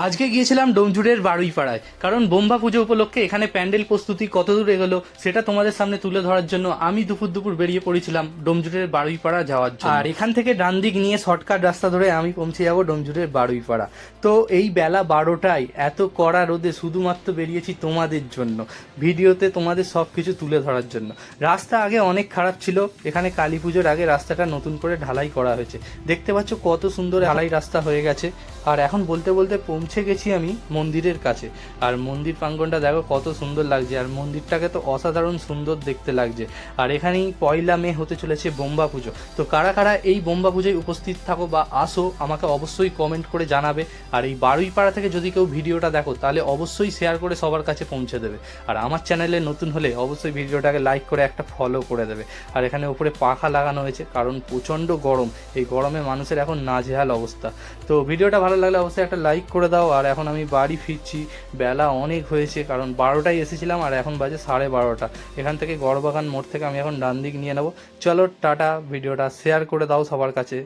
আজকে গিয়েছিলাম ডোমজুড়ের বারুইপাড়ায়, কারণ বোম্বা পুজো উপলক্ষে এখানে প্যান্ডেল প্রস্তুতি কতদূর এগোলো সেটা তোমাদের সামনে তুলে ধরার জন্য আমি দুপুর বেরিয়ে পড়েছিলাম ডোমজুড়ের বারুইপাড়া যাওয়ার জন্য। আর এখান থেকে ডান দিক নিয়ে শর্টকাট রাস্তা ধরে আমি পৌঁছে যাবো ডোমজুড়ের বারুইপাড়া। তো এই বেলা 12টায় এত কড়া রোদে শুধুমাত্র বেরিয়েছি তোমাদের জন্য, ভিডিওতে তোমাদের সব কিছু তুলে ধরার জন্য। রাস্তা আগে অনেক খারাপ ছিল, এখানে কালী পুজোর আগে রাস্তাটা নতুন করে ঢালাই করা হয়েছে, দেখতে পাচ্ছ কত সুন্দর ঢালাই রাস্তা হয়ে গেছে। আর এখন বলতে বলতে পৌঁছে গেছি আমি মন্দিরের কাছে। আর মন্দির প্রাঙ্গণটা দেখো কত সুন্দর লাগছে, আর মন্দিরটাকে তো অসাধারণ সুন্দর দেখতে লাগছে। আর এখানেই 1 মে হতে চলেছে বোম্বা পুজো। তো কারা কারা এই বোম্বা পুজোয় উপস্থিত থাকো বা আসো আমাকে অবশ্যই কমেন্ট করে জানাবে। আর এই বারুইপাড়া থেকে যদি কেউ ভিডিওটা দেখো তাহলে অবশ্যই শেয়ার করে সবার কাছে পৌঁছে দেবে। আর আমার চ্যানেলে নতুন হলে অবশ্যই ভিডিওটাকে লাইক করে একটা ফলো করে দেবে। আর এখানে উপরে পাখা লাগানো হয়েছে, কারণ প্রচণ্ড গরম, এই গরমে মানুষের এখন নাজেহাল অবস্থা। তো ভিডিওটা ভালো লাগলে অবশ্যই একটা লাইক করে দাও। আর এখন আমি বাড়ি ফিরছি, বেলা অনেক হয়েছে, কারণ 12টায় এসেছিলাম আর এখন বাজে 12:30। এখান থেকে গড়বাগান মোড় থেকে আমি এখন ডান দিক নিয়ে নেবো। চলো টাটা, ভিডিওটা শেয়ার করে দাও সবার কাছে।